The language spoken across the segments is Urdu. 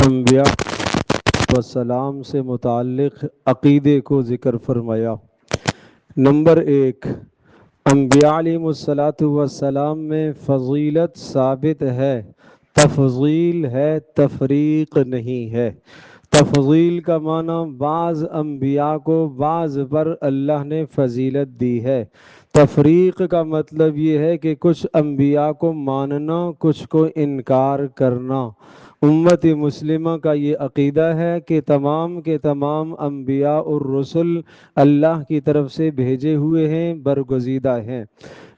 انبیاء والسلام سے متعلق عقیدے کو ذکر فرمایا۔ نمبر 1، انبیاء علیہ السلام میں فضیلت ثابت ہے، تفضیل ہے، تفریق نہیں ہے۔ تفضیل کا معنی بعض انبیاء کو بعض پر اللہ نے فضیلت دی ہے۔ تفریق کا مطلب یہ ہے کہ کچھ انبیاء کو ماننا، کچھ کو انکار کرنا۔ امت مسلمہ کا یہ عقیدہ ہے کہ تمام کے تمام انبیاء اور رسل اللہ کی طرف سے بھیجے ہوئے ہیں، برگزیدہ ہیں۔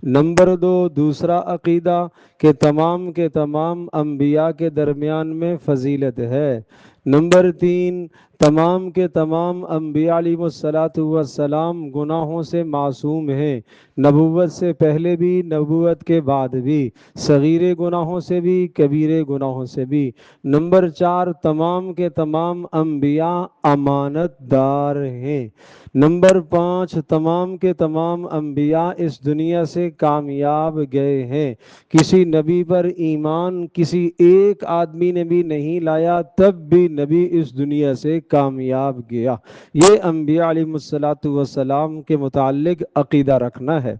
نمبر 2، دوسرا عقیدہ کہ تمام کے تمام انبیاء کے درمیان میں فضیلت ہے۔ نمبر 3، تمام کے تمام انبیاء علیہ السلام گناہوں سے معصوم ہیں، نبوت سے پہلے بھی، نبوت کے بعد بھی، صغیر گناہوں سے بھی، کبیرے گناہوں سے بھی۔ نمبر 4، تمام کے تمام انبیاء امانت دار ہیں۔ نمبر 5، تمام کے تمام انبیاء اس دنیا سے کامیاب گئے ہیں۔ کسی نبی پر ایمان کسی ایک آدمی نے بھی نہیں لایا، تب بھی نبی اس دنیا سے کامیاب گیا۔ یہ انبیاء علیہ السلام کے متعلق عقیدہ رکھنا ہے۔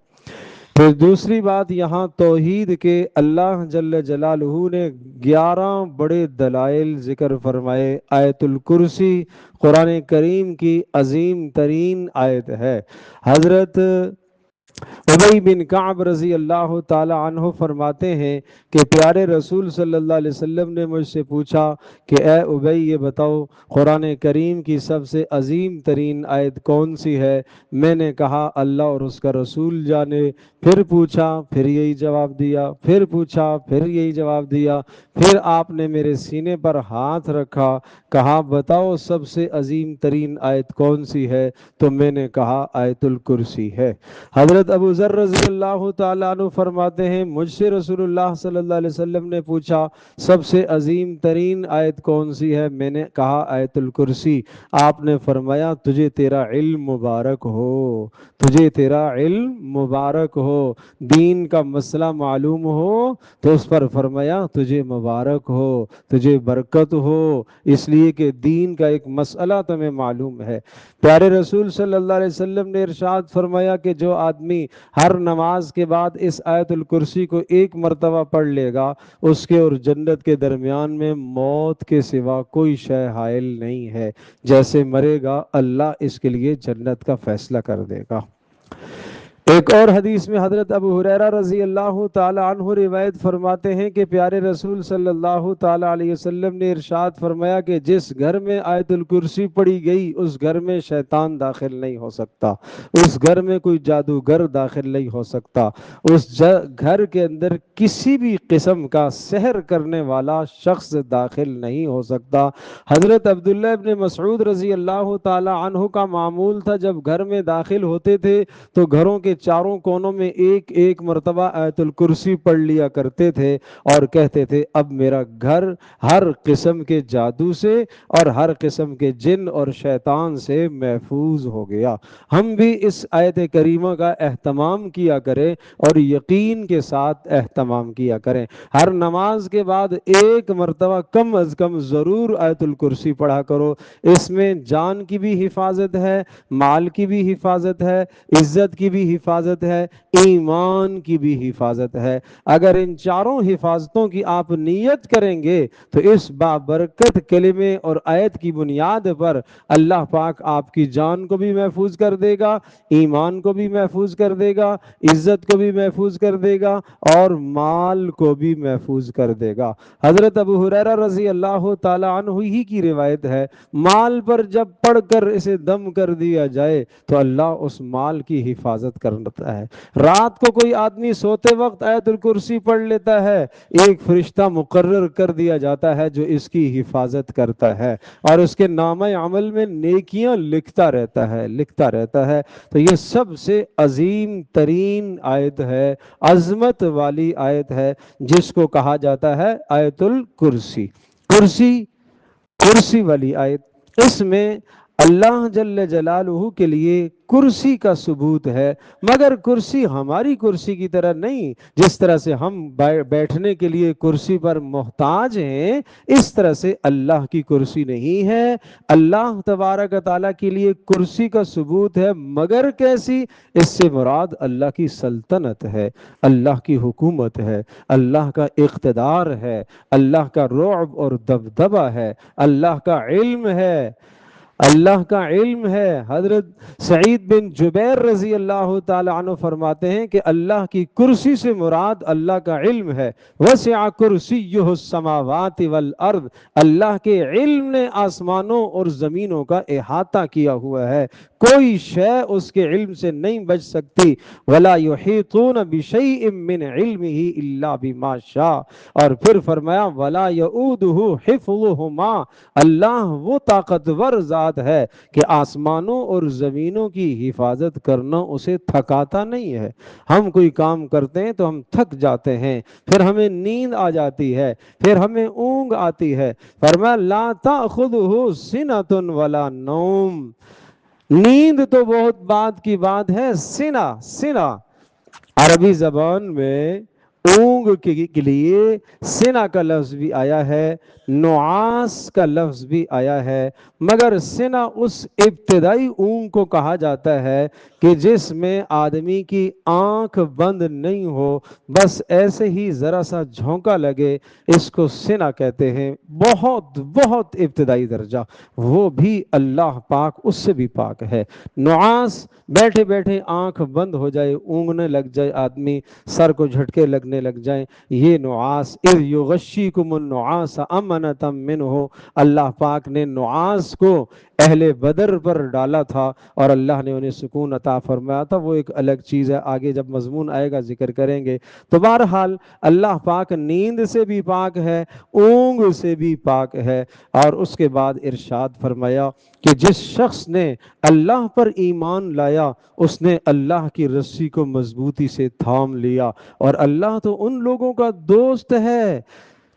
پھر دوسری بات یہاں توحید کے اللہ جل جلالہ نے 11 بڑے دلائل ذکر فرمائے۔ آیت الکرسی قرآن کریم کی عظیم ترین آیت ہے۔ حضرت ابی بن کعب رضی اللہ تعالی عنہ فرماتے ہیں کہ پیارے رسول صلی اللہ علیہ وسلم نے مجھ سے پوچھا کہ اے ابی یہ بتاؤ قرآن کریم کی سب سے عظیم ترین آیت کون سی ہے؟ میں نے کہا اللہ اور اس کا رسول جانے۔ پھر پوچھا، پھر یہی جواب دیا، پھر پوچھا، پھر یہی جواب دیا۔ پھر آپ نے میرے سینے پر ہاتھ رکھا، کہا بتاؤ سب سے عظیم ترین آیت کون سی ہے؟ تو میں نے کہا آیت الکرسی ہے۔ حضرت ابو ذر رضی اللہ تعالیٰ عنہ فرماتے ہیں مجھ سے رسول اللہ صلی اللہ علیہ وسلم نے پوچھا سب سے عظیم ترین آیت کون سی ہے؟ میں نے کہا آیت الکرسی۔ آپ نے فرمایا تجھے تیرا علم مبارک ہو، تجھے تیرا علم مبارک ہو، دین کا مسئلہ معلوم ہو تو اس پر فرمایا تجھے مبارک ہو، تجھے برکت ہو، اس لیے کہ دین کا ایک مسئلہ تمہیں معلوم ہے۔ پیارے رسول صلی اللہ علیہ وسلم نے ارشاد فرمایا کہ جو آدمی ہر نماز کے بعد اس آیت الکرسی کو ایک مرتبہ پڑھ لے گا، اس کے اور جنت کے درمیان میں موت کے سوا کوئی شے حائل نہیں ہے۔ جیسے مرے گا اللہ اس کے لیے جنت کا فیصلہ کر دے گا۔ ایک اور حدیث میں حضرت ابو ہریرہ رضی اللہ تعالی عنہ روایت فرماتے ہیں کہ پیارے رسول صلی اللہ تعالی علیہ وسلم نے ارشاد فرمایا کہ جس گھر میں آیت الکرسی پڑھی گئی اس گھر میں شیطان داخل نہیں ہو سکتا، اس گھر میں کوئی جادوگر داخل نہیں ہو سکتا، اس گھر کے اندر کسی بھی قسم کا سحر کرنے والا شخص داخل نہیں ہو سکتا۔ حضرت عبداللہ ابن مسعود رضی اللہ تعالی عنہ کا معمول تھا جب گھر میں داخل ہوتے تھے تو گھروں کے چاروں کونوں میں ایک ایک مرتبہ آیت الکرسی پڑھ لیا کرتے تھے اور کہتے تھے اب میرا گھر ہر قسم کے جادو سے اور ہر قسم کے جن اور شیطان سے محفوظ ہو گیا۔ ہم بھی اس آیت کریمہ کا اہتمام کیا کریں اور یقین کے ساتھ اہتمام کیا کریں۔ ہر نماز کے بعد ایک مرتبہ کم از کم ضرور آیت الکرسی پڑھا کرو۔ اس میں جان کی بھی حفاظت ہے، مال کی بھی حفاظت ہے، عزت کی بھی حفاظت ہے، ایمان کی بھی حفاظت ہے۔ اگر ان چاروں حفاظتوں کی آپ نیت کریں گے تو اس بابرکت کلمے اور آیت کی بنیاد پر اللہ پاک آپ کی جان کو بھی محفوظ کر دے گا، ایمان کو بھی محفوظ کر دے گا، عزت کو بھی محفوظ کر دے گا اور مال کو بھی محفوظ کر دے گا۔ حضرت ابو ہریرہ رضی اللہ تعالی عنہ ہی کی روایت ہے مال پر جب پڑھ کر اسے دم کر دیا جائے تو اللہ اس مال کی حفاظت کرتا ہے۔ رات کو کوئی آدمی سوتے وقت آیت الکرسی پڑھ لیتا ہے، ایک فرشتہ مقرر کر دیا جاتا ہے جو اس کی حفاظت کرتا ہے اور اس کے نامہ عمل میں نیکیاں لکھتا رہتا ہے۔ تو یہ سب سے عظیم ترین آیت ہے، عظمت والی آیت ہے جس کو کہا جاتا ہے آیت الکرسی۔ کرسی والی آیت، اس میں اللہ جل جلالہ کے لیے کرسی کا ثبوت ہے، مگر کرسی ہماری کرسی کی طرح نہیں۔ جس طرح سے ہم بیٹھنے کے لیے کرسی پر محتاج ہیں، اس طرح سے اللہ کی کرسی نہیں ہے۔ اللہ تبارک و تعالیٰ کے لیے کرسی کا ثبوت ہے، مگر کیسی؟ اس سے مراد اللہ کی سلطنت ہے، اللہ کی حکومت ہے، اللہ کا اقتدار ہے، اللہ کا رعب اور دبدبہ ہے، اللہ کا علم ہے، اللہ کا علم ہے۔ حضرت سعید بن جبیر رضی اللہ تعالی عنہ فرماتے ہیں کہ اللہ کی کرسی سے مراد اللہ کا علم ہے۔ وسع کرسیہ السماوات والارض، اللہ کے علم نے آسمانوں اور زمینوں کا احاطہ کیا ہوا ہے، کوئی شے اس کے علم سے نہیں بچ سکتی۔ ولا یحیطون بشیء من علمہ الا بما شاء، اور پھر فرمایا ولا یؤودہ حفظہما، اللہ وہ طاقتور ذات ہے کہ آسمانوں اور زمینوں کی حفاظت کرنا اسے تھکاتا نہیں ہے۔ ہم کوئی کام کرتے ہیں تو ہم تھک جاتے ہیں، پھر ہمیں نیند آ جاتی ہے، پھر ہمیں اونگ آتی ہے۔ فرمایا لا تأخذہ سنۃ ولا نوم، نیند تو بہت بعد کی بات ہے، سنہ عربی زبان میں اونگ کے لیے سنہ کا لفظ بھی آیا ہے، نعاس کا لفظ بھی آیا ہے، مگر سنہ اس ابتدائی اونگ کو کہا جاتا ہے کہ جس میں آدمی کی آنکھ بند نہیں ہو، بس ایسے ہی ذرا سا جھونکا لگے، اس کو سنہ کہتے ہیں۔ بہت بہت ابتدائی درجہ، وہ بھی اللہ پاک اس سے بھی پاک ہے۔ نعاس، بیٹھے بیٹھے آنکھ بند ہو جائے، اونگنے لگ جائے آدمی، سر کو جھٹکے لگنے لگ جائیں، یہ نعاس۔ اذ یغشیکم النعاس امنۃ منہ، اللہ پاک نے نعاس کو اہل بدر پر ڈالا تھا اور اللہ نے انہیں سکون عطا فرمایا تھا، وہ ایک الگ چیز ہے، آگے جب مضمون آئے گا ذکر کریں گے۔ تو بہرحال اللہ پاک نیند سے بھی پاک ہے، اونگ سے بھی پاک ہے۔ اور اس کے بعد ارشاد فرمایا کہ جس شخص نے اللہ پر ایمان لایا، اس نے اللہ کی رسی کو مضبوطی سے تھام لیا، اور اللہ تو ان لوگوں کا دوست ہے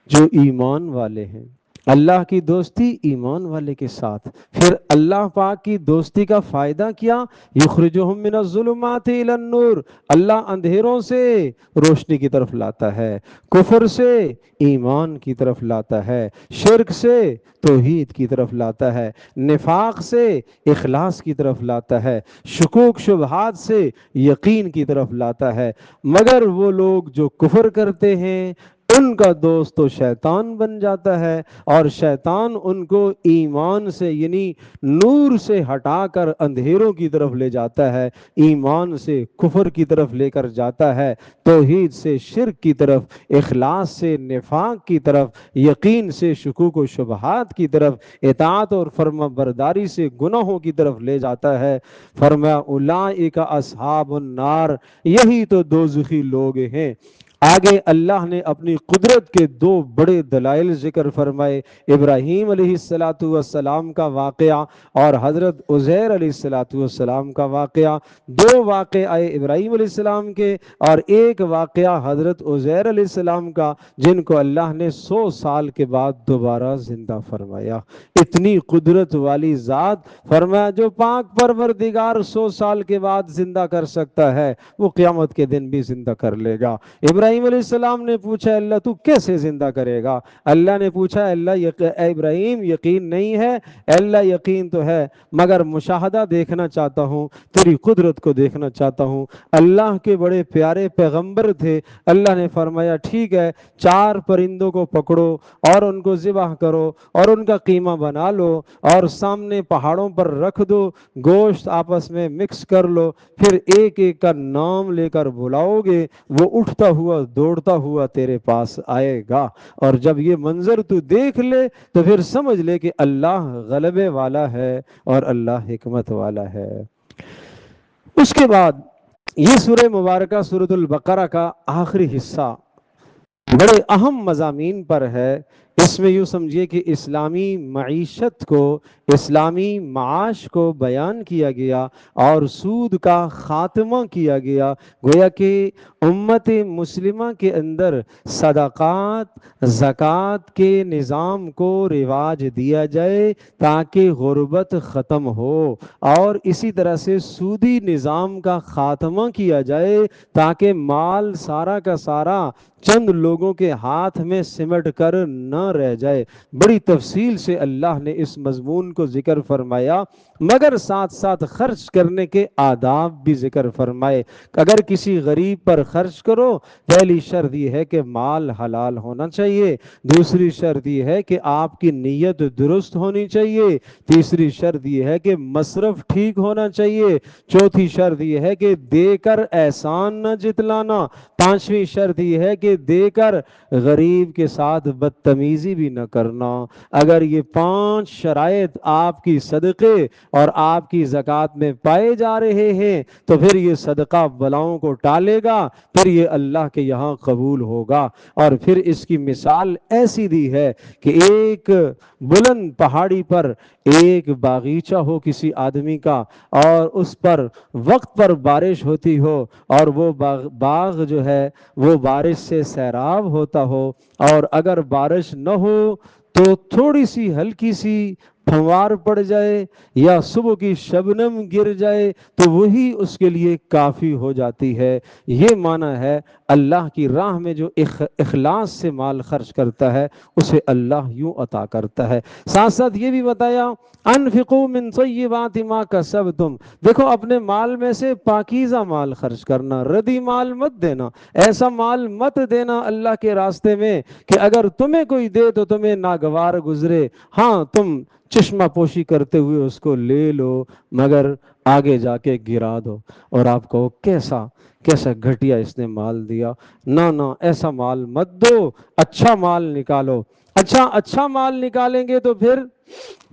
جو ایمان والے ہیں۔ اللہ کی دوستی ایمان والے کے ساتھ۔ پھر اللہ پاک کی دوستی کا فائدہ کیا؟ یخرجہم من الظلمات الی النور، اللہ اندھیروں سے روشنی کی طرف لاتا ہے، کفر سے ایمان کی طرف لاتا ہے، شرک سے توحید کی طرف لاتا ہے، نفاق سے اخلاص کی طرف لاتا ہے، شکوک شبہات سے یقین کی طرف لاتا ہے۔ مگر وہ لوگ جو کفر کرتے ہیں، ان کا دوست تو شیطان بن جاتا ہے، اور شیطان ان کو ایمان سے یعنی نور سے ہٹا کر اندھیروں کی طرف لے جاتا ہے، ایمان سے کفر کی طرف لے کر جاتا ہے، توحید سے شرک کی طرف، اخلاص سے نفاق کی طرف، یقین سے شکوک و شبہات کی طرف، اطاعت اور فرما برداری سے گناہوں کی طرف لے جاتا ہے۔ فرمایا اولئک اصحاب النار، یہی تو دوزخی لوگ ہیں۔ آگے اللہ نے اپنی قدرت کے دو بڑے دلائل ذکر فرمائے، ابراہیم علیہ السلام کا واقعہ اور حضرت عزیر علیہ السلام کا واقعہ۔ دو واقعے آئے ابراہیم علیہ السلام کے اور ایک واقعہ حضرت عزیر علیہ السلام کا، جن کو اللہ نے 100 سال کے بعد دوبارہ زندہ فرمایا۔ اتنی قدرت والی ذات، فرمایا جو پاک پروردگار 100 سال کے بعد زندہ کر سکتا ہے، وہ قیامت کے دن بھی زندہ کر لے گا۔ ابراہیم علیہ السلام نے پوچھا اللہ تو کیسے زندہ کرے گا؟ اللہ نے پوچھا اللہ اے ابراہیم یقین نہیں ہے؟ اللہ یقین تو ہے، مگر مشاہدہ دیکھنا چاہتا ہوں، تیری قدرت کو دیکھنا چاہتا ہوں۔ اللہ کے بڑے پیارے پیغمبر تھے، اللہ نے فرمایا ٹھیک ہے، 4 پرندوں کو پکڑو اور ان کو ذبح کرو اور ان کا قیمہ بنا لو اور سامنے پہاڑوں پر رکھ دو، گوشت آپس میں مکس کر لو، پھر ایک ایک کا نام لے کر بلاؤ گے، وہ اٹھتا ہوا دوڑتا ہوا تیرے پاس آئے گا، اور جب یہ منظر تو دیکھ لے تو پھر سمجھ لے کہ اللہ غلبے والا ہے اور اللہ حکمت والا ہے۔ اس کے بعد یہ سورہ مبارکہ سورۃ البقرہ کا آخری حصہ بڑے اہم مضامین پر ہے۔ اس میں یوں سمجھیے کہ اسلامی معیشت کو، اسلامی معاش کو بیان کیا گیا اور سود کا خاتمہ کیا گیا۔ گویا کہ امت مسلمہ کے اندر صدقات، زکوٰۃ کے نظام کو رواج دیا جائے تاکہ غربت ختم ہو، اور اسی طرح سے سودی نظام کا خاتمہ کیا جائے تاکہ مال سارا کا سارا چند لوگوں کے ہاتھ میں سمٹ کر نہ رہ جائے۔ بڑی تفصیل سے اللہ نے اس مضمون کو ذکر فرمایا، مگر ساتھ ساتھ خرچ کرنے کے آداب بھی ذکر فرمائے۔ اگر کسی غریب پر خرچ کرو، پہلی شرط یہ ہے کہ مال حلال ہونا چاہیے، دوسری شرط یہ ہے کہ آپ کی نیت درست ہونی چاہیے، تیسری شرط یہ ہے کہ مصرف ٹھیک ہونا چاہیے، چوتھی شرط یہ ہے کہ دے کر احسان نہ جتلانا، پانچویں شرط یہ ہے کہ دے کر غریب کے ساتھ بدتمیزی بھی نہ کرنا۔ اگر یہ 5 شرائط آپ کی صدقے اور آپ کی زکوٰۃ میں پائے جا رہے ہیں تو پھر یہ صدقہ بلاؤں کو ٹالے گا، پھر یہ اللہ کے یہاں قبول ہوگا۔ اور پھر اس کی مثال ایسی دی ہے کہ ایک بلند پہاڑی پر ایک باغیچہ ہو کسی آدمی کا، اور اس پر وقت پر بارش ہوتی ہو، اور وہ باغ جو ہے وہ بارش سے سیراب ہوتا ہو، اور اگر بارش نہ ہو تو تھوڑی سی ہلکی سی پھوار پڑ جائے یا صبح کی شبنم گر جائے تو وہی اس کے لیے کافی ہو جاتی ہے۔ یہ معنی ہے اللہ کی راہ میں جو اخلاص سے مال خرچ کرتا ہے اسے اللہ یوں عطا کرتا ہے۔ ساتھ ساتھ یہ بھی بتایا انفقوا من طیبات ما کسبتم، دیکھو اپنے مال میں سے پاکیزہ مال خرچ کرنا، ردی مال مت دینا، ایسا مال مت دینا اللہ کے راستے میں کہ اگر تمہیں کوئی دے تو تمہیں ناگوار گزرے، ہاں تم چشمہ پوشی کرتے ہوئے اس کو لے لو مگر آگے جا کے گرا دو اور آپ کہو کیسا گھٹیا اس نے مال دیا۔ نہ ایسا مال مت دو، اچھا مال نکالو۔ اچھا مال نکالیں گے تو پھر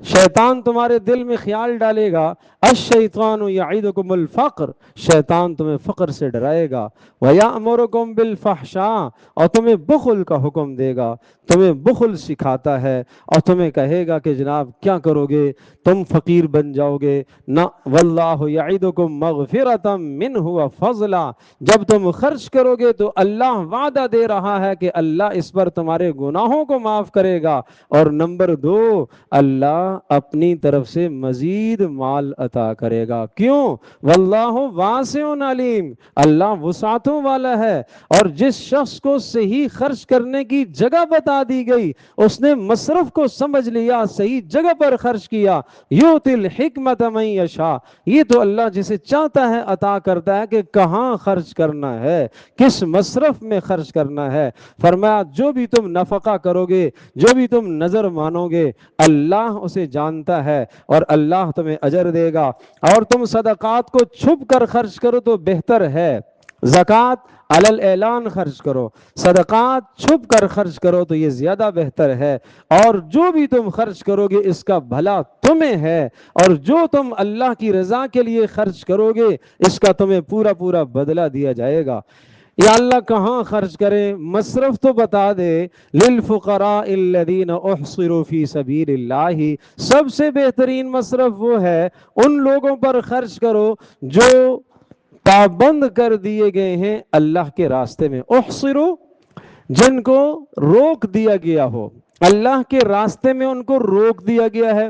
شیطان تمہارے دل میں خیال ڈالے گا، الشیطان یعدکم الفقر، شیطان تمہیں فقر سے ڈرائے گا، ویأمرکم بالفحشاء، اور تمہیں بخل کا حکم دے گا، تمہیں بخل سکھاتا ہے اور تمہیں کہے گا کہ جناب کیا کرو گے، تم فقیر بن جاؤ گے۔ نہ، واللہ یعدکم مغفرۃ منہ وفضلا، جب تم خرچ کرو گے تو اللہ وعدہ دے رہا ہے کہ اللہ اس پر تمہارے گناہوں کو معاف کرے گا، اور نمبر 2 اللہ اپنی طرف سے مزید مال عطا کرے گا۔ کیوں؟ واللہ واسع علیم، اللہ وسعتوں والا ہے، اور جس شخص کو صحیح خرچ کرنے کی جگہ بتا دی گئی اس نے مصرف کو سمجھ لیا، صحیح جگہ پر خرچ کیا۔ یؤتی الحکمت من یشاء، یہ تو اللہ جسے چاہتا ہے عطا کرتا ہے کہ کہاں خرچ کرنا ہے، کس مصرف میں خرچ کرنا ہے۔ فرمایا جو بھی تم نفقہ کرو گے، جو بھی تم نظر مانو گے، اللہ اسے جانتا ہے اور اللہ تمہیں اجر دے گا۔ اور تم صدقات کو چھپ کر خرچ کرو تو بہتر ہے، زکوٰۃ علی الاعلان خرچ کرو، صدقات چھپ کر خرچ کرو تو یہ زیادہ بہتر ہے، اور جو بھی تم خرچ کرو گے اس کا بھلا تمہیں ہے، اور جو تم اللہ کی رضا کے لیے خرچ کرو گے اس کا تمہیں پورا بدلہ دیا جائے گا۔ یا اللہ کہاں خرچ کریں؟ مصرف تو بتا دے، للفقراء الذین احصروا فی سبیل اللہ، سب سے بہترین مصرف وہ ہے ان لوگوں پر خرچ کرو جو پابند کر دیے گئے ہیں اللہ کے راستے میں، احصروا جن کو روک دیا گیا ہو، اللہ کے راستے میں ان کو روک دیا گیا ہے۔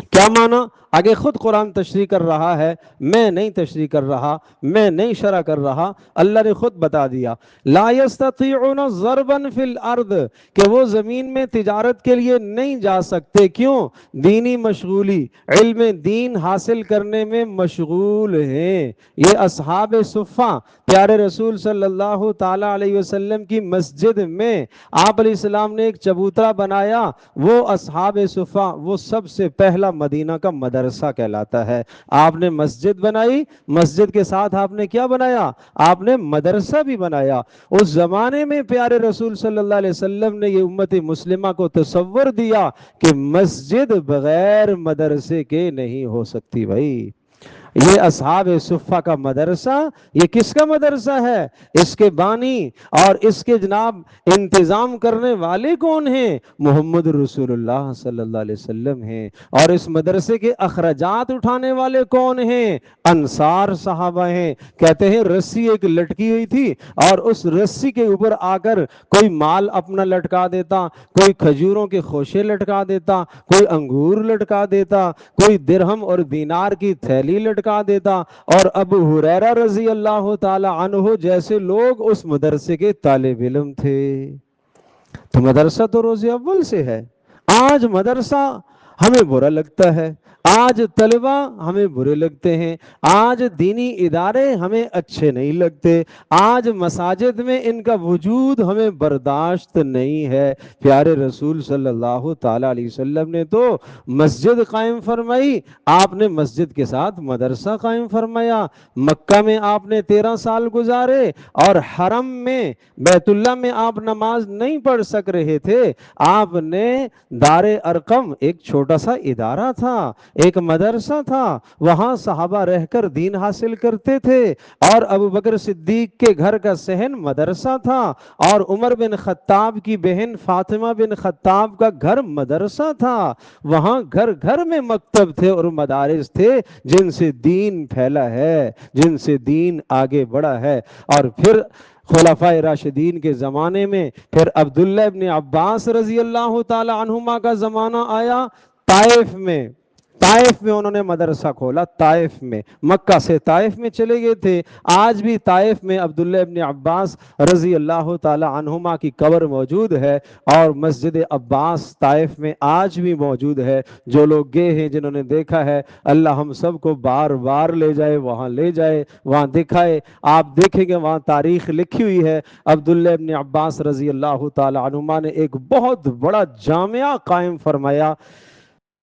کیا معنی؟ آگے خود قرآن تشریح کر رہا ہے، میں نہیں تشریح کر رہا، میں نہیں شرح کر رہا، اللہ نے خود بتا دیا۔ لا یستطیعون ضربا فی الارض، کہ وہ زمین میں تجارت کے لیے نہیں جا سکتے۔ کیوں؟ دینی مشغولی، علم دین حاصل کرنے میں مشغول ہیں۔ یہ اصحاب صفہ پیارے رسول صلی اللہ تعالی علیہ وسلم کی مسجد میں آپ علیہ السلام نے ایک چبوترا بنایا، وہ اصحاب صفہ، وہ سب سے پہلا مدینہ کا مدرسہ کہلاتا ہے۔ آپ نے مسجد بنائی، مسجد کے ساتھ آپ نے کیا بنایا؟ آپ نے مدرسہ بھی بنایا۔ اس زمانے میں پیارے رسول صلی اللہ علیہ وسلم نے یہ امت مسلمہ کو تصور دیا کہ مسجد بغیر مدرسے کے نہیں ہو سکتی۔ بھائی یہ اصحاب صفہ کا مدرسہ، یہ کس کا مدرسہ ہے؟ اس کے بانی اور اس کے جناب انتظام کرنے والے کون ہیں؟ محمد رسول اللہ صلی اللہ علیہ وسلم ہیں۔ اور اس مدرسے کے اخراجات اٹھانے والے کون ہیں؟ انصار صحابہ ہیں۔ کہتے ہیں رسی ایک لٹکی ہوئی تھی اور اس رسی کے اوپر آ کر کوئی مال اپنا لٹکا دیتا، کوئی کھجوروں کے خوشے لٹکا دیتا، کوئی انگور لٹکا دیتا، کوئی درہم اور دینار کی تھیلی لٹکا دیتا، اور ابو ہریرہ رضی اللہ تعالی عنہ جیسے لوگ اس مدرسے کے طالب علم تھے۔ تو مدرسہ تو روز اول سے ہے۔ آج مدرسہ ہمیں برا لگتا ہے، آج طلبہ ہمیں برے لگتے ہیں، آج دینی ادارے ہمیں اچھے نہیں لگتے، آج مساجد میں ان کا وجود ہمیں برداشت نہیں ہے۔ پیارے رسول صلی اللہ تعالی علیہ وسلم نے تو مسجد قائم فرمائی، آپ نے مسجد کے ساتھ مدرسہ قائم فرمایا۔ مکہ میں آپ نے 13 سال گزارے اور حرم میں بیت اللہ میں آپ نماز نہیں پڑھ سک رہے تھے، آپ نے دار ارقم ایک چھوٹا سا ادارہ تھا، ایک مدرسہ تھا، وہاں صحابہ رہ کر دین حاصل کرتے تھے، اور ابو بکر صدیق کے گھر کا صحن مدرسہ تھا، اور عمر بن خطاب کی بہن فاطمہ بن خطاب کا گھر مدرسہ تھا۔ وہاں گھر گھر میں مکتب تھے اور مدارس تھے جن سے دین پھیلا ہے، جن سے دین آگے بڑھا ہے۔ اور پھر خلفائے راشدین کے زمانے میں پھر عبداللہ ابن عباس رضی اللہ تعالی عنہما کا زمانہ آیا، طائف میں انہوں نے مدرسہ کھولا، طائف میں، مکہ سے طائف میں چلے گئے تھے۔ آج بھی طائف میں عبداللہ ابن عباس رضی اللہ تعالی عنہما کی قبر موجود ہے، اور مسجد عباس طائف میں آج بھی موجود ہے۔ جو لوگ گئے ہیں، جنہوں نے دیکھا ہے، اللہ ہم سب کو بار بار لے جائے، وہاں لے جائے، وہاں دکھائے۔ آپ دیکھیں گے وہاں تاریخ لکھی ہوئی ہے، عبداللہ ابن عباس رضی اللہ تعالی عنہما نے ایک بہت بڑا جامعہ قائم فرمایا،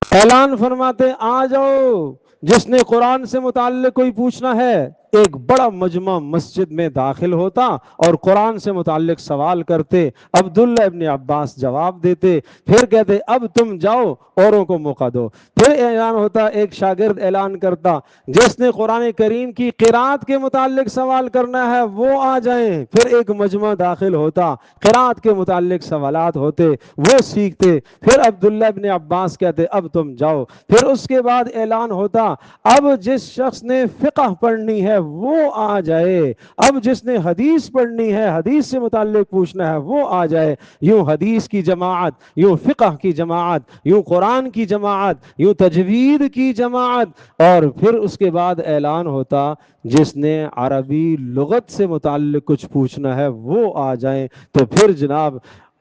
اعلان فرماتے آ جاؤ، جس نے قرآن سے متعلق کوئی پوچھنا ہے، ایک بڑا مجمع مسجد میں داخل ہوتا اور قرآن سے متعلق سوال کرتے، عبداللہ ابن عباس جواب دیتے، پھر کہتے اب تم جاؤ، اوروں کو موقع دو۔ پھر اعلان ہوتا، ایک شاگرد اعلان کرتا، جس نے قرآن کریم کی قرات کے متعلق سوال کرنا ہے وہ آ جائیں۔ پھر ایک مجمع داخل ہوتا، قرات کے متعلق سوالات ہوتے، وہ سیکھتے۔ پھر عبداللہ ابن عباس کہتے اب تم جاؤ۔ پھر اس کے بعد اعلان ہوتا، اب جس شخص نے فقہ پڑھنی ہے وہ آ جائے، اب جس نے حدیث پڑھنی ہے، حدیث سے متعلق پوچھنا ہے وہ آ جائے۔ یوں حدیث کی جماعت، یوں فقہ کی جماعت، یوں قرآن کی جماعت، یوں تجوید کی جماعت، اور پھر اس کے بعد اعلان ہوتا جس نے عربی لغت سے متعلق کچھ پوچھنا ہے وہ آ جائیں۔ تو پھر جناب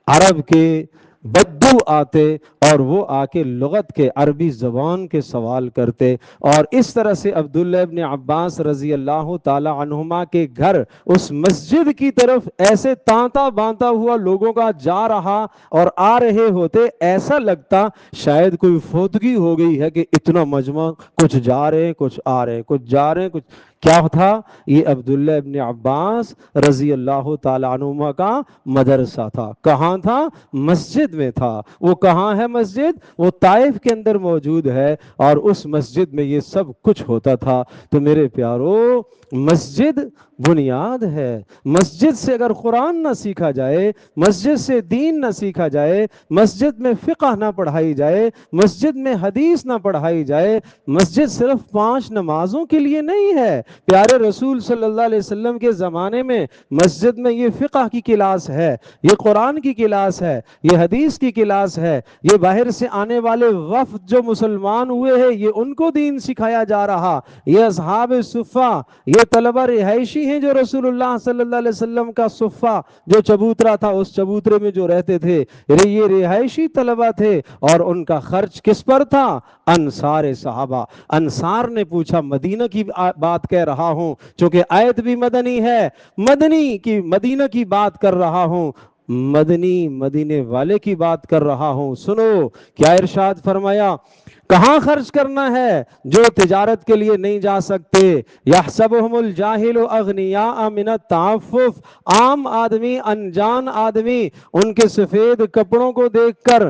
عرب کے بدو آتے اور وہ آ کے لغت کے، عربی زبان کے سوال کرتے، اور اس طرح سے عبداللہ ابن عباس رضی اللہ تعالی عنہما کے گھر اس مسجد کی طرف ایسے تانتا بانتا ہوا لوگوں کا جا رہا اور آ رہے ہوتے، ایسا لگتا شاید کوئی فوتگی ہو گئی ہے کہ اتنا مجمع، کچھ جا رہے ہیں کچھ آ رہے ہیں، کچھ جا رہے ہیں کچھ، کیا تھا یہ؟ عبداللہ ابن عباس رضی اللہ تعالی عنہما کا مدرسہ تھا۔ کہاں تھا؟ مسجد میں تھا۔ وہ کہاں ہے مسجد؟ وہ طائف کے اندر موجود ہے، اور اس مسجد میں یہ سب کچھ ہوتا تھا۔ تو میرے پیارو، مسجد بنیاد ہے۔ مسجد سے اگر قرآن نہ سیکھا جائے، مسجد سے دین نہ سیکھا جائے، مسجد میں فقہ نہ پڑھائی جائے، مسجد میں حدیث نہ پڑھائی جائے، مسجد صرف 5 نمازوں کے لیے نہیں ہے۔ پیارے رسول صلی اللہ علیہ وسلم کے زمانے میں مسجد میں یہ فقہ کی کلاس ہے، یہ قرآن کی کلاس ہے، یہ حدیث کی کلاس ہے، یہ باہر سے آنے والے وفد جو مسلمان ہوئے ہیں یہ ان کو دین سکھایا جا رہا۔ یہ اصحاب صفہ، یہ طلبہ رہائشی ہیں جو رسول اللہ صلی اللہ علیہ وسلم کا صفہ جو چبوترا تھا، اس چبوترے میں جو رہتے تھے، یہ رہائشی طلبہ تھے، اور ان کا خرچ کس پر تھا؟ انصار صحابہ۔ انصار نے پوچھا، مدینہ کی بات کہہ رہا ہوں چونکہ آیت بھی مدنی ہے، مدینہ کی بات کر رہا ہوں، مدینے والے کی بات کر رہا ہوں۔ سنو کیا ارشاد فرمایا، کہاں خرچ کرنا ہے؟ جو تجارت کے لیے نہیں جا سکتے، یحسبہم الجاہل اغنیاء من التعفف، عام آدمی، انجان آدمی ان کے سفید کپڑوں کو دیکھ کر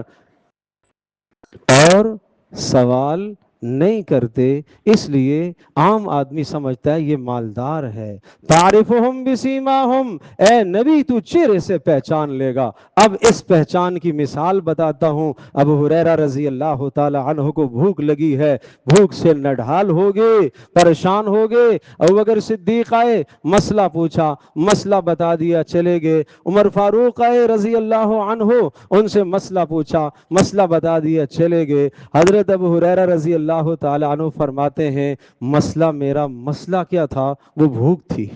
اور سوال نہیں کرتے، اس لیے عام آدمی سمجھتا ہے یہ مالدار ہے۔ تعرفہم بسیماہم، اے نبی تو چہرے سے پہچان لے گا۔ اب اس پہچان کی مثال بتاتا ہوں۔ ابو ہریرہ رضی اللہ تعالی عنہ کو بھوک لگی ہے، بھوک سے نڈھال ہو گئے، پریشان ہو گئے۔ ابوبکر صدیق آئے، مسئلہ پوچھا، مسئلہ بتا دیا، چلے گئے۔ عمر فاروق آئے رضی اللہ عنہ، ان سے مسئلہ پوچھا، مسئلہ بتا دیا، چلے گئے۔ حضرت ابو ہریرہ رضی اللہ تعالی عنہ فرماتے ہیں میرا مسئلہ کیا تھا؟ وہ بھوک تھی۔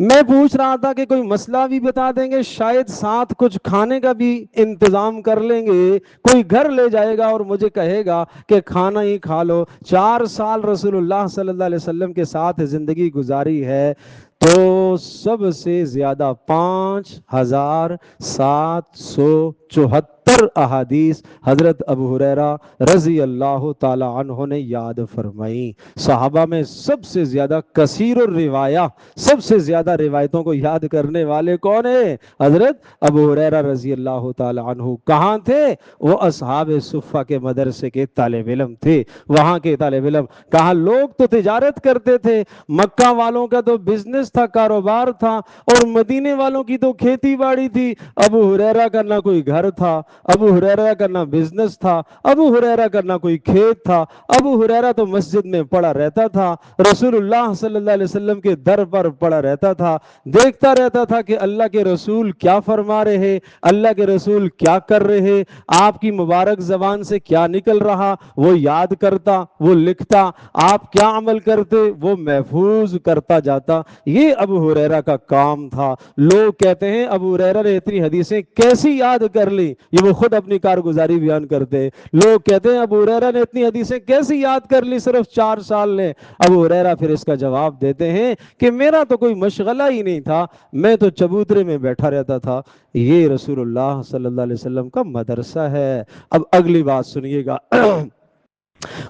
میں پوچھ رہا تھا کہ کوئی مسئلہ بھی بتا دیں گے، شاید ساتھ کچھ کھانے کا بھی انتظام کر لیں گے، کوئی گھر لے جائے گا اور مجھے کہے گا کہ کھانا ہی کھا لو۔ 4 سال رسول اللہ صلی اللہ علیہ وسلم کے ساتھ زندگی گزاری ہے، تو سب سے زیادہ 5774 احادیث حضرت ابو ہریرہ رضی اللہ تعالی عنہ نے یاد فرمائی۔ صحابہ میں سب سے زیادہ کثیر الروایہ، سب سے زیادہ روایتوں کو یاد کرنے والے کون ہیں؟ حضرت ابو ہریرہ رضی اللہ تعالی عنہ۔ کہاں تھے وہ؟ اصحاب صفہ کے مدرسے کے طالب علم تھے، وہاں کے طالب علم۔ کہاں لوگ تو تجارت کرتے تھے، مکہ والوں کا تو بزنس تھا، کاروبار تھا، اور مدینے والوں کی تو کھیتی باڑی تھی۔ ابو ہریرہ کا نہ کوئی گھر تھا، ابو ہریرہ کا نہ بزنس تھا، ابو ہریرہ کا نہ کوئی کھیت تھا۔ ابو ہریرہ تو مسجد میں پڑا رہتا تھا، رسول اللہ صلی اللہ علیہ وسلم کے در پر پڑا رہتا تھا، دیکھتا رہتا تھا کہ اللہ کے رسول کیا فرما رہے، اللہ کے رسول کیا کر رہے، آپ کی مبارک زبان سے کیا نکل رہا وہ یاد کرتا، وہ لکھتا، آپ کیا عمل کرتے وہ محفوظ کرتا جاتا۔ یہ ابو ہریرہ کا کام تھا۔ لوگ کہتے ہیں ابو ہریرہ نے اتنی حدیثیں کیسی یاد کر لی، یہ وہ خود اپنی کارگزاری بیان کرتے ہیں۔ لوگ کہتے ہیں ابو ہریرہ نے اتنی حدیثیں کیسی یاد کر لی صرف 4 سال نے۔ ابو ہریرہ پھر اس کا جواب دیتے ہیں کہ میرا تو کوئی مشغلہ ہی نہیں تھا، میں تو چبوترے میں بیٹھا رہتا تھا۔ یہ رسول اللہ صلی اللہ علیہ وسلم کا مدرسہ ہے۔ اب اگلی بات سنیے گا۔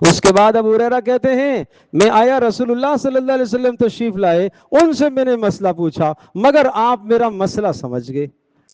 اس کے بعد ابو ہریرہ کہتے ہیں میں آیا، رسول اللہ صلی اللہ علیہ وسلم تشریف لائے، ان سے میں نے مسئلہ پوچھا، مگر آپ میرا مسئلہ سمجھ گئے۔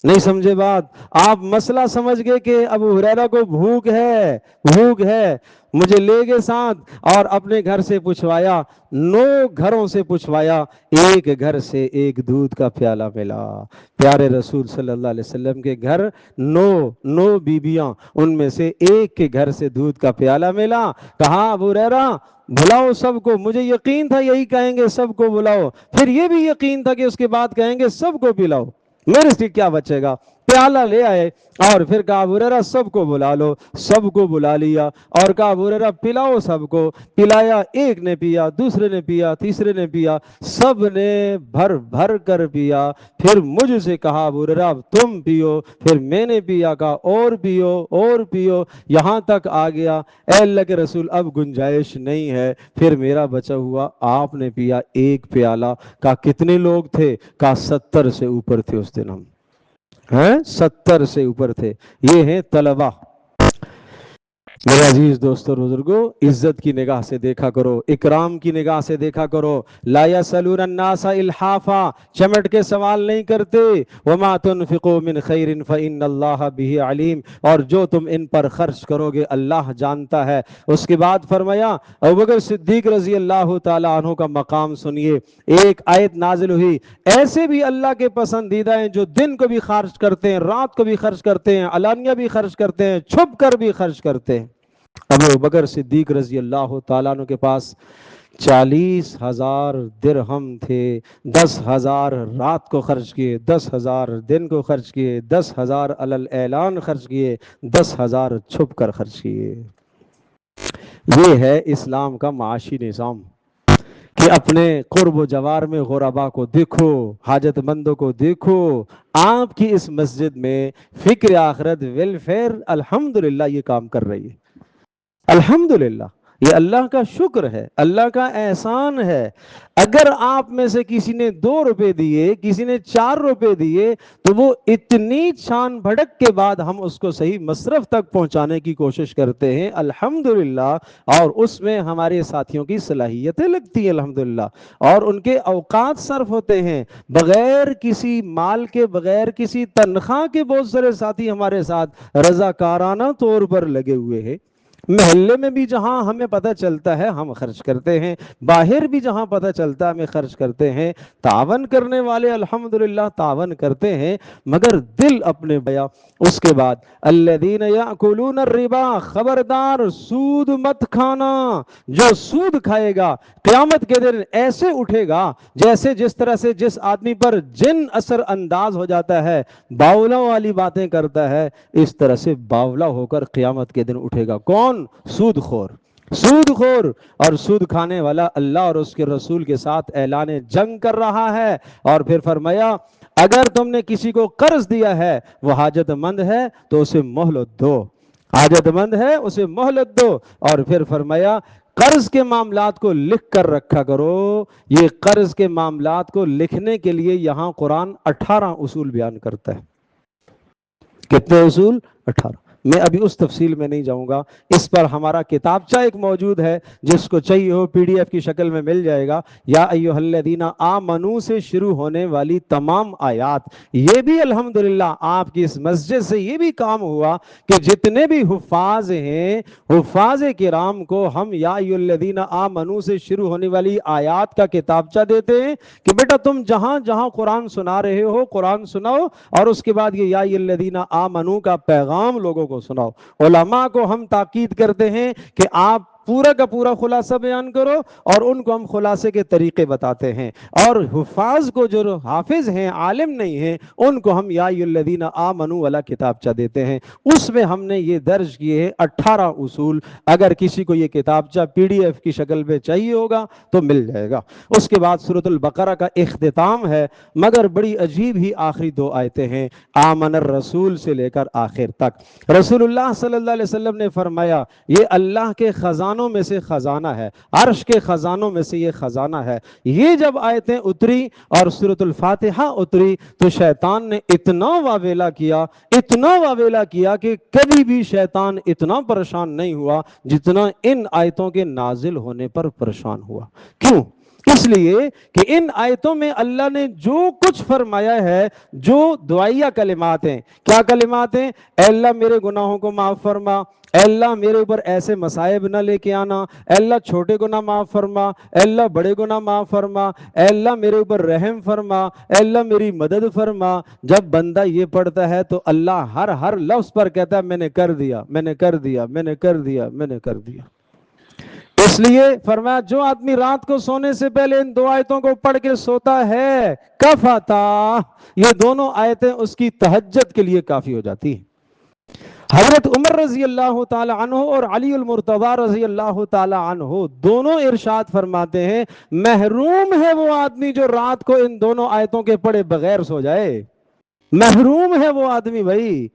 نہیں سمجھے بات؟ آپ مسئلہ سمجھ گئے کہ ابو ہریرہ کو بھوک ہے، بھوک ہے۔ مجھے لے گئے ساتھ اور اپنے گھر سے پوچھوایا، 9 گھروں سے پوچھوایا، ایک گھر سے ایک دودھ کا پیالہ ملا۔ پیارے رسول صلی اللہ علیہ وسلم کے گھر 9 بیبیاں، ان میں سے ایک کے گھر سے دودھ کا پیالہ ملا۔ کہا ابو ہریرہ بلاؤ سب کو، مجھے یقین تھا یہی کہیں گے سب کو بلاؤ، پھر یہ بھی یقین تھا کہ اس کے بعد کہیں گے سب کو پلاؤ، میرے سے کیا بچے گا۔ پیالہ لے آئے اور پھر کہا ابو ہریرہ سب کو بلا لو، سب کو بلا لیا اور کہا ابو ہریرہ پلاؤ سب کو۔ پلایا، ایک نے پیا، دوسرے نے پیا، تیسرے نے پیا، سب نے بھر بھر کر پیا۔ پھر مجھ سے کہا ابو ہریرہ اب تم پیو، پھر میں نے پیا، کہا اور پیو اور پیو، یہاں تک آ گیا اے اللہ کے رسول اب گنجائش نہیں ہے، پھر میرا بچا ہوا آپ نے پیا ایک پیالہ۔ کہا کتنے لوگ تھے؟ کہا 70 سے اوپر تھے اس دن ہم، 70 سے اوپر تھے۔ یہ ہیں طلبہ۔ میرے عزیز دوستو بزرگو، عزت کی نگاہ سے دیکھا کرو، اکرام کی نگاہ سے دیکھا کرو۔ لا یسألون الناس الحافا، چمٹ کے سوال نہیں کرتے۔ وما تنفقوا من خیر فإن اللہ به علیم، اور جو تم ان پر خرچ کرو گے اللہ جانتا ہے۔ اس کے بعد فرمایا ابوبکر صدیق رضی اللہ تعالی عنہ کا مقام سنیے۔ ایک آیت نازل ہوئی، ایسے بھی اللہ کے پسندیدہ ہیں جو دن کو بھی خرچ کرتے ہیں، رات کو بھی خرچ کرتے ہیں، علانیہ بھی خرچ کرتے ہیں، چھپ کر بھی خرچ کرتے ہیں۔ ابو بکر صدیق رضی اللہ تعالیٰ عنہ کے پاس 40,000 درہم تھے، 10,000 رات کو خرچ کیے، 10,000 دن کو خرچ کیے، 10,000 علی اعلان خرچ کیے، 10,000 چھپ کر خرچ کیے۔ یہ ہے اسلام کا معاشی نظام کہ اپنے قرب و جوار میں غربا کو دیکھو، حاجت مندوں کو دیکھو۔ آپ کی اس مسجد میں فکر آخرت ویلفیئر الحمدللہ یہ کام کر رہی ہے، الحمدللہ، یہ اللہ کا شکر ہے، اللہ کا احسان ہے۔ اگر آپ میں سے کسی نے 2 روپے دیے، کسی نے 4 روپے دیے، تو وہ اتنی چھان بھڑک کے بعد ہم اس کو صحیح مصرف تک پہنچانے کی کوشش کرتے ہیں الحمدللہ، اور اس میں ہمارے ساتھیوں کی صلاحیتیں لگتی ہیں الحمدللہ، اور ان کے اوقات صرف ہوتے ہیں بغیر کسی مال کے، بغیر کسی تنخواہ کے۔ بہت سارے ساتھی ہمارے ساتھ رضاکارانہ طور پر لگے ہوئے ہیں۔ محلے میں بھی جہاں ہمیں پتہ چلتا ہے ہم خرچ کرتے ہیں، باہر بھی جہاں پتہ چلتا ہے ہمیں خرچ کرتے ہیں، تعاون کرنے والے الحمدللہ تعاون کرتے ہیں، مگر دل اپنے بیا۔ اس کے بعد الذین یاکلون الربا، خبردار سود مت کھانا، جو سود کھائے گا قیامت کے دن ایسے اٹھے گا جیسے جس طرح سے جس آدمی پر جن اثر انداز ہو جاتا ہے، باولاں والی باتیں کرتا ہے، اس طرح سے باولا ہو کر قیامت کے دن اٹھے گا۔ کون؟ سود خور، سود خور اور سود کھانے والا اللہ اور اس کے رسول کے ساتھ اعلان جنگ کر رہا ہے۔ اور پھر فرمایا اگر تم نے کسی کو قرض دیا ہے، وہ حاجت مند ہے تو اسے مہلت دو، حاجت مند ہے اسے مہلت دو۔ اور پھر فرمایا قرض کے معاملات کو لکھ کر رکھا کرو۔ یہ قرض کے معاملات کو لکھنے کے لیے یہاں قرآن 18 اصول بیان کرتا ہے۔ کتنے اصول؟ 18۔ میں ابھی اس تفصیل میں نہیں جاؤں گا، اس پر ہمارا کتابچہ ایک موجود ہے، جس کو چاہیے ہو پی ڈی ایف کی شکل میں مل جائے گا۔ یا ایھا الذین آمنو سے شروع ہونے والی تمام آیات، یہ بھی الحمدللہ آپ کی اس مسجد سے یہ بھی کام ہوا کہ جتنے بھی حفاظ ہیں، حفاظ کرام کو ہم یا ایھا الذین آمنو سے شروع ہونے والی آیات کا کتابچہ دیتے ہیں کہ بیٹا تم جہاں جہاں قرآن سنا رہے ہو قرآن سناؤ، اور اس کے بعد یہ یا ایھا الذین آمنو کا پیغام لوگوں کو سناؤ۔ علماء کو ہم تاکید کرتے ہیں کہ آپ پورا کا پورا خلاصہ بیان کرو، اور ان کو ہم خلاصے کے طریقے بتاتے ہیں، اور حفاظ کو جو حافظ ہیں عالم نہیں ہیں ان کو ہم یا ایھا الذین آمنو والا کتابچہ دیتے ہیں۔ اس میں ہم نے یہ درج کیے ہیں 18 اصول۔ اگر کسی کو یہ کتابچہ پی ڈی ایف کی شکل میں چاہیے ہوگا تو مل جائے گا۔ اس کے بعد سورۃ البقرہ کا اختتام ہے، مگر بڑی عجیب ہی آخری 2 آیتیں ہیں، آمن الرسول سے لے کر آخر تک۔ رسول اللہ صلی اللہ علیہ وسلم نے فرمایا یہ اللہ کے خزانوں میں سے خزانہ ہے، عرش کے خزانوں میں سے یہ خزانہ ہے۔ یہ جب آیتیں اتری اور سورۃ الفاتحہ اتری تو شیطان نے اتنا واویلا کیا، اتنا واویلا کیا کہ کبھی بھی شیطان اتنا پریشان نہیں ہوا جتنا ان آیتوں کے نازل ہونے پر پریشان ہوا۔ کیوں؟ اس لیے کہ ان آیتوں میں اللہ نے جو کچھ فرمایا ہے، جو دعائیہ کلمات ہیں، کیا کلمات ہیں؟ اے اللہ میرے گناہوں کو معاف فرما، اے اللہ میرے اوپر ایسے مصائب نہ لے کے آنا، اے اللہ چھوٹے گناہ معاف فرما، اے اللہ بڑے گناہ معاف فرما، اے اللہ میرے اوپر رحم فرما، اے اللہ میری مدد فرما۔ جب بندہ یہ پڑھتا ہے تو اللہ ہر لفظ پر کہتا ہے میں نے کر دیا، میں نے کر دیا، میں نے کر دیا، میں نے کر دیا۔ اس لیے فرمایا جو آدمی رات کو سونے سے پہلے ان 2 آیتوں کو پڑھ کے سوتا ہے کفتا، یہ دونوں آیتیں اس کی تہجد کے لیے کافی ہو جاتی ہیں۔ حضرت عمر رضی اللہ تعالی عنہ اور علی المرتضی رضی اللہ تعالی عنہ دونوں ارشاد فرماتے ہیں محروم ہے وہ آدمی جو رات کو ان دونوں آیتوں کے پڑھے بغیر سو جائے، محروم ہے وہ آدمی بھائی۔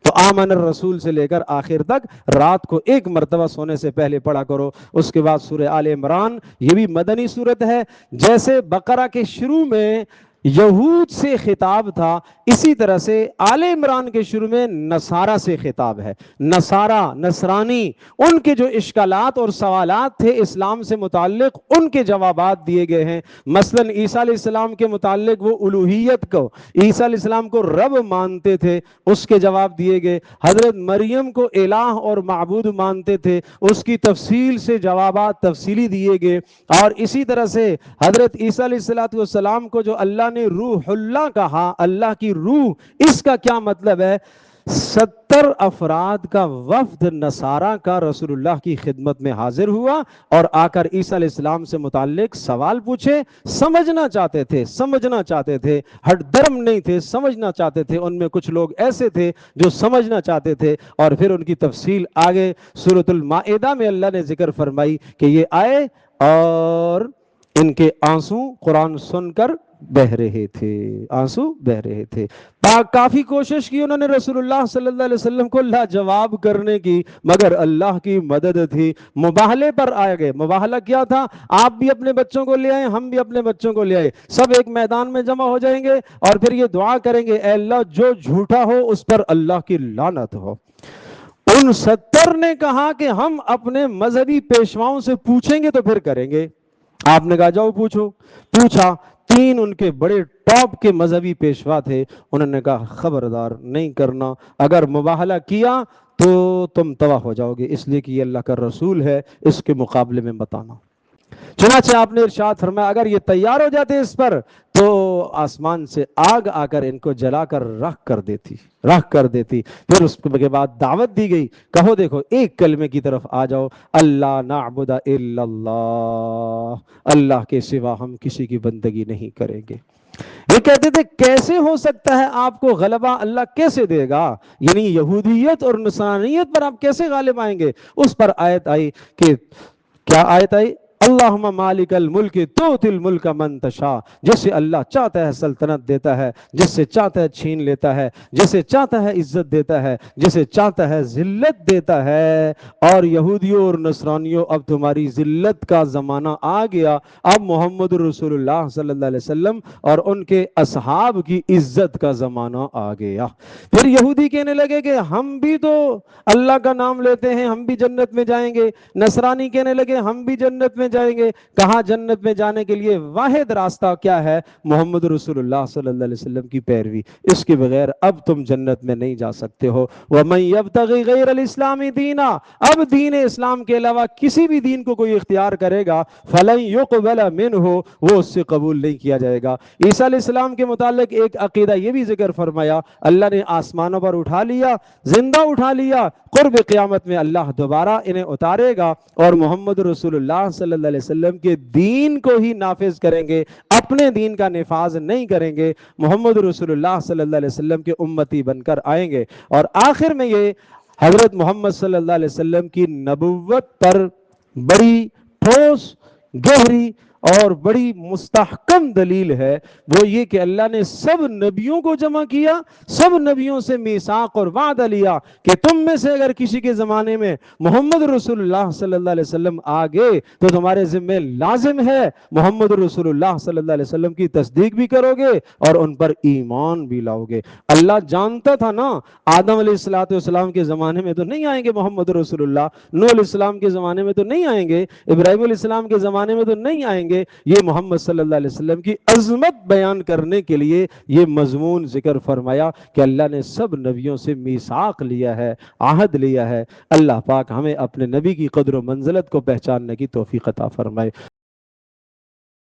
تو آمن الرسول سے لے کر آخر تک رات کو 1 مرتبہ سونے سے پہلے پڑھا کرو۔ اس کے بعد سورہ آل عمران، یہ بھی مدنی سورت ہے۔ جیسے بقرہ کے شروع میں یہود سے خطاب تھا، اسی طرح سے آل عمران کے شروع میں نصارہ سے خطاب ہے۔ نصارہ، نصرانی، ان کے جو اشکالات اور سوالات تھے اسلام سے متعلق ان کے جوابات دیے گئے ہیں۔ مثلا عیسیٰ علیہ السلام کے متعلق وہ الوہیت کو، عیسیٰ علیہ السلام کو رب مانتے تھے، اس کے جواب دیے گئے۔ حضرت مریم کو الہ اور معبود مانتے تھے، اس کی تفصیل سے جوابات تفصیلی دیے گئے۔ اور اسی طرح سے حضرت عیسیٰ علیہ السلام کو جو اللہ نے روح اللہ کہا، اللہ کی روح، اس کا کیا مطلب ہے؟ 70 افراد کا وفد نصارہ کا رسول اللہ کی خدمت میں حاضر ہوا اور آ کر عیسیٰ علیہ السلام سے متعلق سوال پوچھے، سمجھنا چاہتے تھے، سمجھنا چاہتے تھے، ہٹ درم نہیں تھے، سمجھنا چاہتے تھے۔ ان میں کچھ لوگ ایسے تھے جو سمجھنا چاہتے تھے، اور پھر ان کی تفصیل آگے سورۃ المائدہ میں اللہ نے ذکر فرمائی کہ یہ آئے اور ان کے آنسو قرآن سن کر بہ رہے تھے، آنسو بہ رہے تھے۔ کافی کوشش کی انہوں نے رسول اللہ صلی اللہ علیہ وسلم کو لاجواب کرنے کی، مگر اللہ کی مدد تھی۔ مباہلے پر آئے گئے۔ مباہلہ کیا تھا؟ آپ بھی اپنے بچوں کو لے آئیں، ہم بھی اپنے بچوں کو لے آئے، سب ایک میدان میں جمع ہو جائیں گے اور پھر یہ دعا کریں گے اے اللہ جو جھوٹا ہو اس پر اللہ کی لعنت ہو۔ ان 70 نے کہا کہ ہم اپنے مذہبی پیشواؤں سے پوچھیں گے تو پھر کریں گے۔ آپ نے کہا جاؤ پوچھو۔ پوچھا، 3 ان کے بڑے ٹاپ کے مذہبی پیشوا تھے، انہوں نے کہا خبردار نہیں کرنا، اگر مباہلہ کیا تو تم تباہ ہو جاؤ گے، اس لیے کہ یہ اللہ کا رسول ہے، اس کے مقابلے میں بتانا۔ چنانچہ آپ نے ارشاد فرمایا اگر یہ تیار ہو جاتے اس پر تو آسمان سے آگ آ کر ان کو جلا کر رکھ کر دیتی۔ پھر اس کے بعد دعوت دی گئی، کہو دیکھو ایک کلمے کی طرف آ جاؤ، اللہ نعبد الا اللہ، اللہ کے سوا ہم کسی کی بندگی نہیں کریں گے۔ یہ کہتے تھے کیسے ہو سکتا ہے آپ کو غلبہ اللہ کیسے دے گا، یعنی یہودیت اور نصرانیت پر آپ کیسے غالب آئیں گے؟ اس پر آیت آئی کہ کیا آیت آئی؟ اللہم مالک الملک تؤتی الملک من تشاء، جس سے اللہ چاہتا ہے سلطنت دیتا ہے، جس سے چاہتا ہے چھین لیتا ہے، جسے چاہتا ہے عزت دیتا ہے، جسے چاہتا ہے ذلت دیتا ہے۔ اور یہودیوں اور نصرانیوں اب تمہاری ذلت کا زمانہ آ گیا، اب محمد رسول اللہ صلی اللہ علیہ وسلم اور ان کے اصحاب کی عزت کا زمانہ آ گیا۔ پھر یہودی کہنے لگے کہ ہم بھی تو اللہ کا نام لیتے ہیں، ہم بھی جنت میں جائیں گے۔ نصرانی کہنے لگے ہم بھی جنت میں جائیں گے۔ کہاں جنت میں جانے کے لیے واحد راستہ کیا ہے؟ محمد رسول اللہ صلی اللہ علیہ وسلم کی پیروی، اس کے بغیر اب تم جنت میں نہیں جا سکتے ہو۔ وَمَن يَبْتَغِ غَيْرَ الْإِسْلَامِ دِينًا، اب دین اسلام کے علاوہ کسی بھی دین کو کوئی اختیار کرے گا فَلَن يُقْبَلَ مِنْهُ، وہ اس سے قبول نہیں کیا جائے گا۔ عیسیٰ علیہ السلام کے متعلق ایک عقیدہ یہ بھی ذکر فرمایا، اللہ نے آسمانوں پر اٹھا لیا، زندہ اٹھا لیا، قرب قیامت میں اللہ دوبارہ انہیں اتارے گا اور محمد رسول اللہ صلی اللہ علیہ وسلم کے دین کو ہی نافذ کریں گے، اپنے دین کا نفاذ نہیں کریں گے، محمد رسول اللہ صلی اللہ علیہ وسلم کے امتی بن کر آئیں گے۔ اور آخر میں یہ حضرت محمد صلی اللہ علیہ وسلم کی نبوت پر بڑی ٹھوس، گہری اور بڑی مستحکم دلیل ہے، وہ یہ کہ اللہ نے سب نبیوں کو جمع کیا، سب نبیوں سے میثاق اور وعدہ لیا کہ تم میں سے اگر کسی کے زمانے میں محمد رسول اللہ صلی اللہ علیہ وسلم آگے تو تمہارے ذمہ لازم ہے محمد رسول اللہ صلی اللہ علیہ وسلم کی تصدیق بھی کرو گے اور ان پر ایمان بھی لاؤ گے۔ اللہ جانتا تھا نا آدم علیہ السلام کے زمانے میں تو نہیں آئیں گے محمد رسول اللہ، نوح علیہ السلام کے زمانے میں تو نہیں آئیں گے، ابراہیم علیہ السلام کے زمانے میں تو نہیں آئیں گے۔ یہ محمد صلی اللہ علیہ وسلم کی عظمت بیان کرنے کے لیے یہ مضمون ذکر فرمایا کہ اللہ نے سب نبیوں سے میثاق لیا ہے، عہد لیا ہے۔ اللہ پاک ہمیں اپنے نبی کی قدر و منزلت کو پہچاننے کی توفیق عطا فرمائے۔